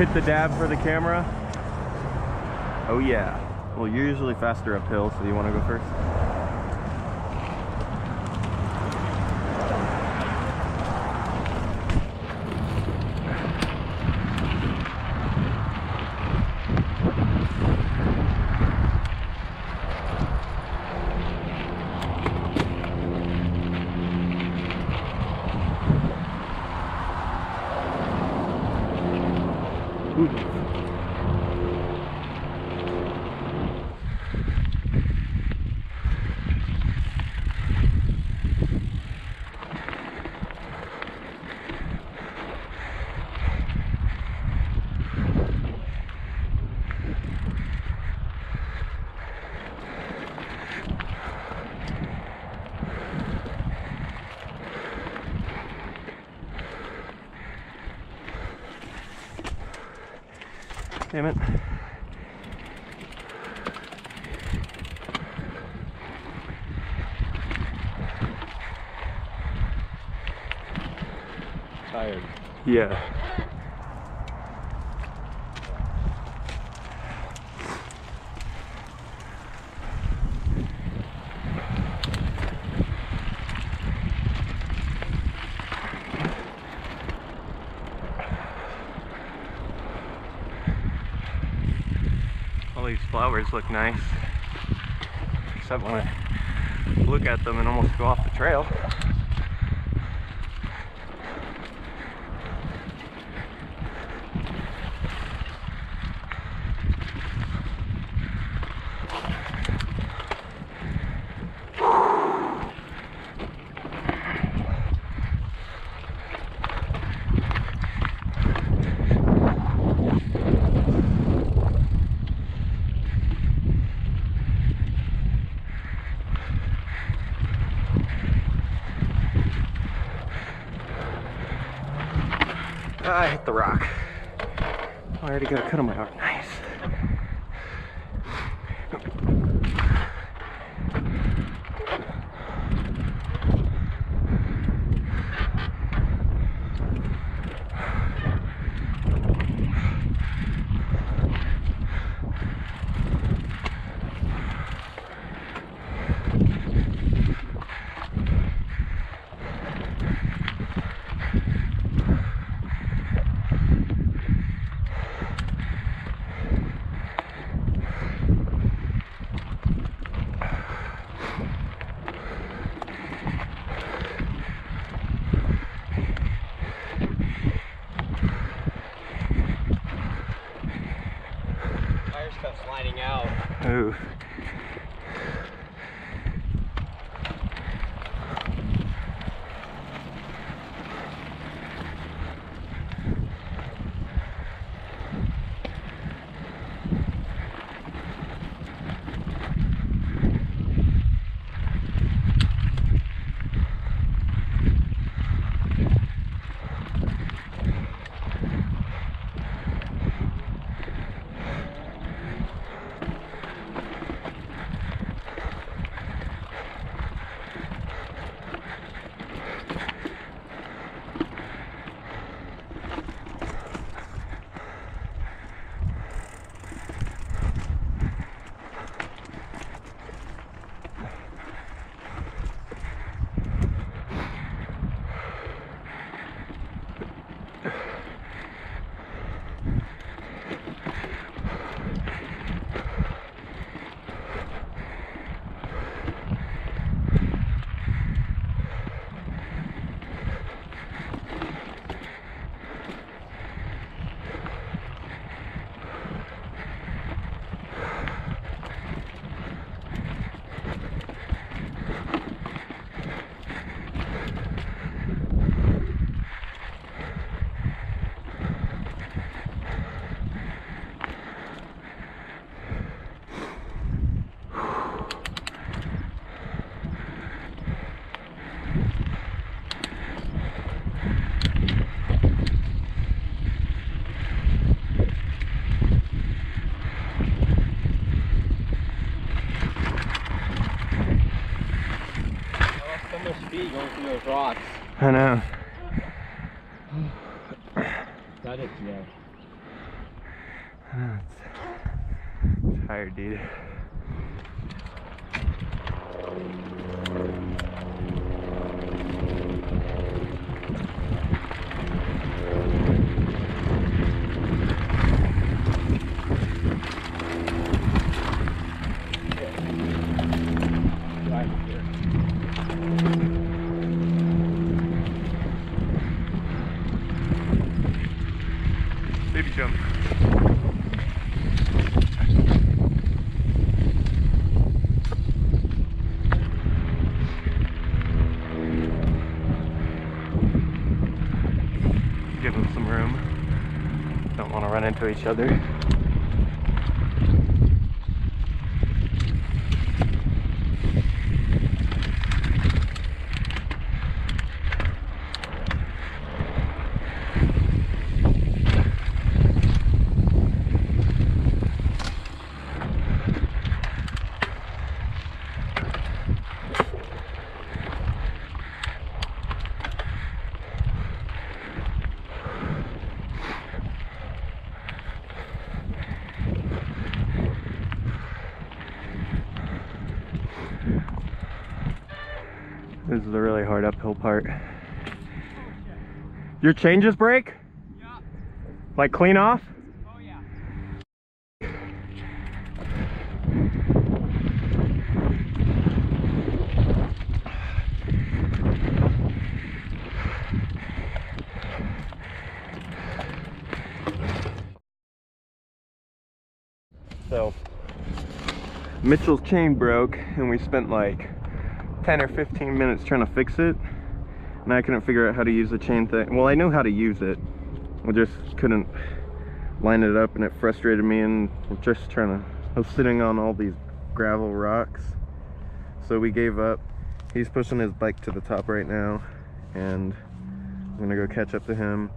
Hit the dab for the camera. Oh yeah. Well, you're usually faster uphill, so you want to go first? Damn it. Tired. Yeah. All these flowers look nice, except when I look at them and almost go off the trail. I hit the rock. I already got a cut on my arm. Nice. Stuff sliding out. Ooh. Speed going through those rocks. I know. Got it today. It's tired, dude. Baby jump. Give them some room. Don't want to run into each other. This is the really hard uphill part. Your chain just break? Yeah. Like clean off? Oh yeah. So, Mitchell's chain broke and we spent like 10 or 15 minutes trying to fix it. And I couldn't figure out how to use the chain thing. Well, I knew how to use it. I just couldn't line it up and it frustrated me, and I was sitting on all these gravel rocks. So we gave up. He's pushing his bike to the top right now and I'm gonna go catch up to him.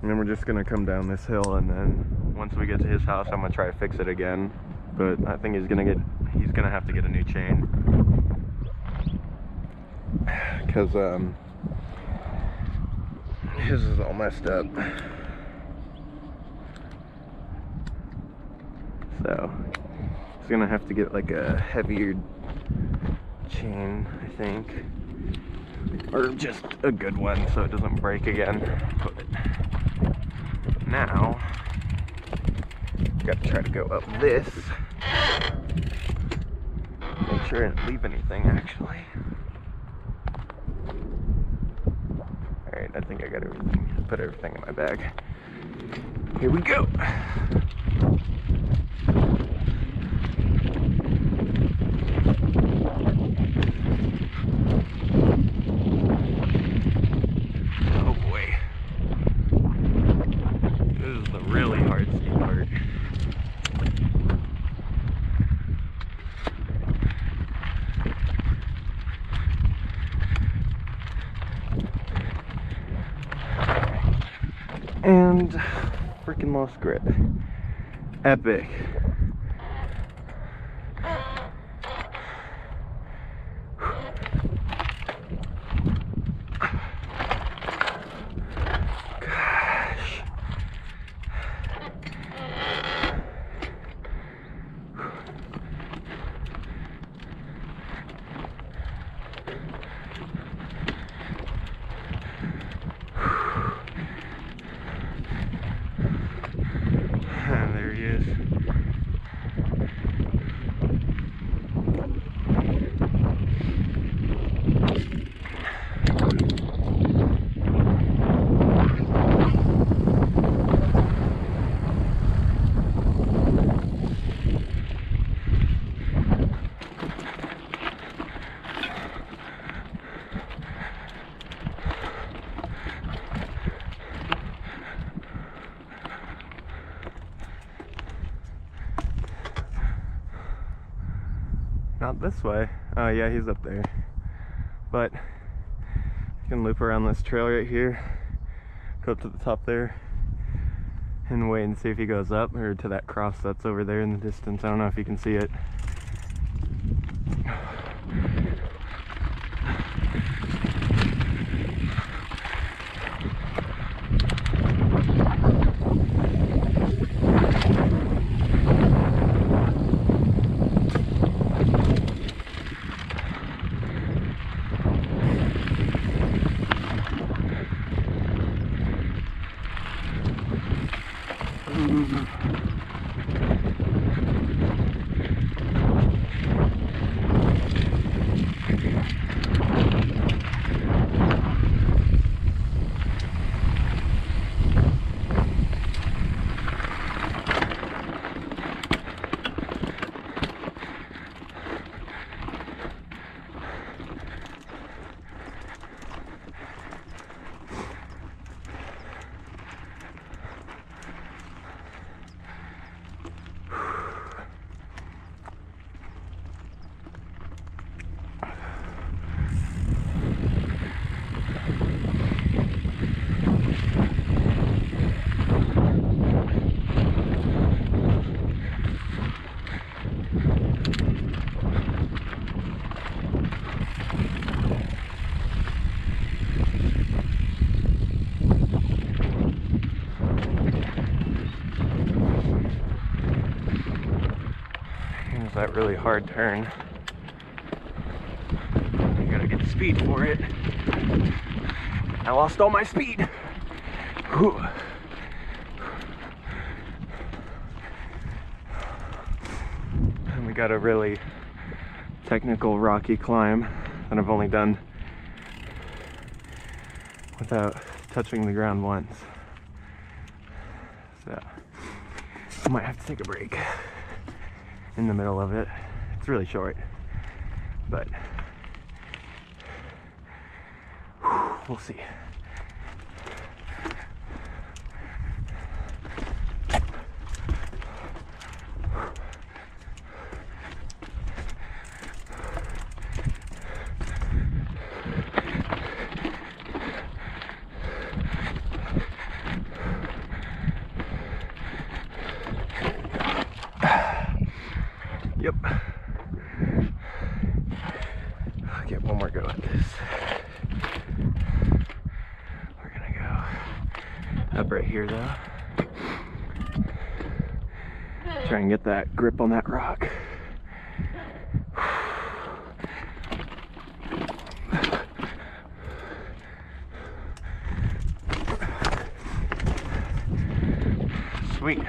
And then we're just gonna come down this hill, and then once we get to his house, I'm gonna try to fix it again. But I think he's gonna have to get a new chain. Because his is all messed up. So he's gonna have to get like a heavier chain, I think. Or just a good one so it doesn't break again. But now, gotta try to go up this. Make sure I didn't leave anything actually. Alright, I think I got everything. Put everything in my bag. Here we go. Oh boy. This is the really hard steep part. And freaking lost grip. Epic. Gosh. There he is. Not this way. Oh yeah, he's up there. But you can loop around this trail right here, go up to the top there, and wait and see if he goes up or to that cross that's over there in the distance. I don't know if you can see it. Here's that really hard turn. You gotta get speed for it. I lost all my speed. Whew. And we got a really technical rocky climb that I've only done without touching the ground once. So I might have to take a break in the middle of it. It's really short, but we'll see. Yep. I'll get one more go at this. We're gonna go up right here though. Try and get that grip on that rock. Sweet.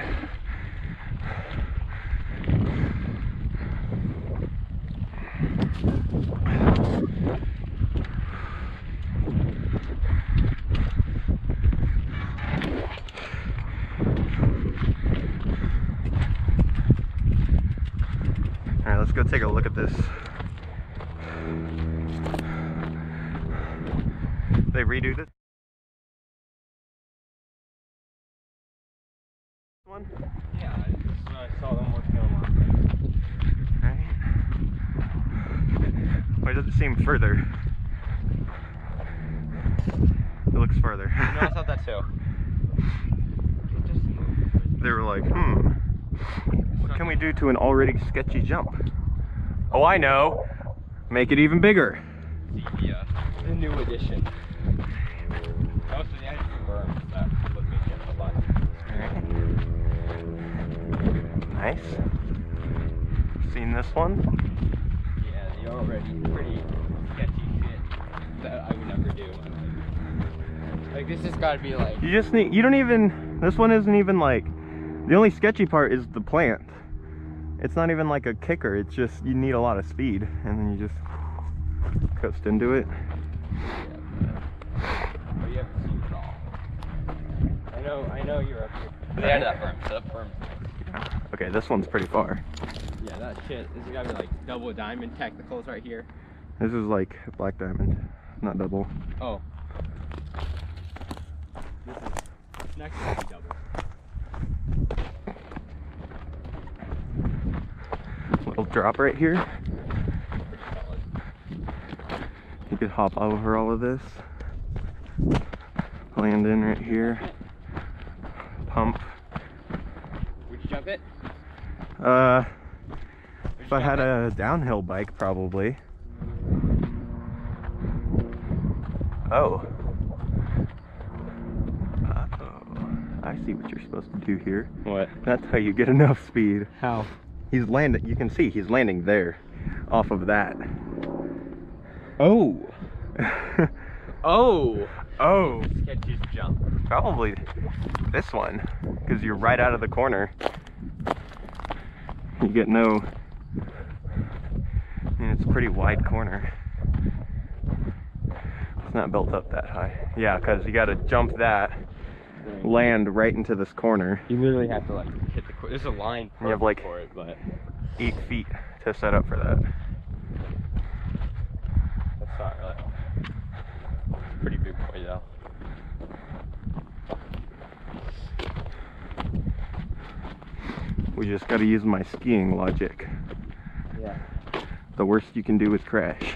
Alright, let's go take a look at this. They redo this one? Yeah, I saw them working on Alright. Why does it seem further? It looks farther. No, I thought that too. They were like, what can we do to an already sketchy jump? Oh, I know. Make it even bigger. The new edition. Also, the actual berms that would make it a lot. Nice. Seen this one? Yeah, the already pretty sketchy shit that I would never do. Like this has got to be like. You just need, you don't even, this one isn't even like, the only sketchy part is the plant. It's not even like a kicker, it's just, you need a lot of speed and then you just coast into it. But you haven't seen it all. I know you're up here. They had that berm, so that berm's nice. Okay, this one's pretty far. Yeah, that shit, this has got to be like double diamond technicals right here. This is like black diamond, not double. Oh. This is next to be double. Little drop right here. You could hop over all of this. Land in right here. Pump. Would you jump it? If I had a downhill bike, probably. Oh. I see what you're supposed to do here. What? That's how you get enough speed. How? He's landing, you can see he's landing there, off of that. Oh! Oh! Oh, Sketchiest jump. probably this one, because you're right out of the corner. You get no, I mean, it's a pretty wide corner. It's not built up that high. Yeah, because you got to jump that, land right into this corner. You literally have to like hit the. There's a line You have, like, for it, but 8 feet to set up for that. that's not really. Pretty big boy though. We just got to use my skiing logic. Yeah. The worst you can do is crash.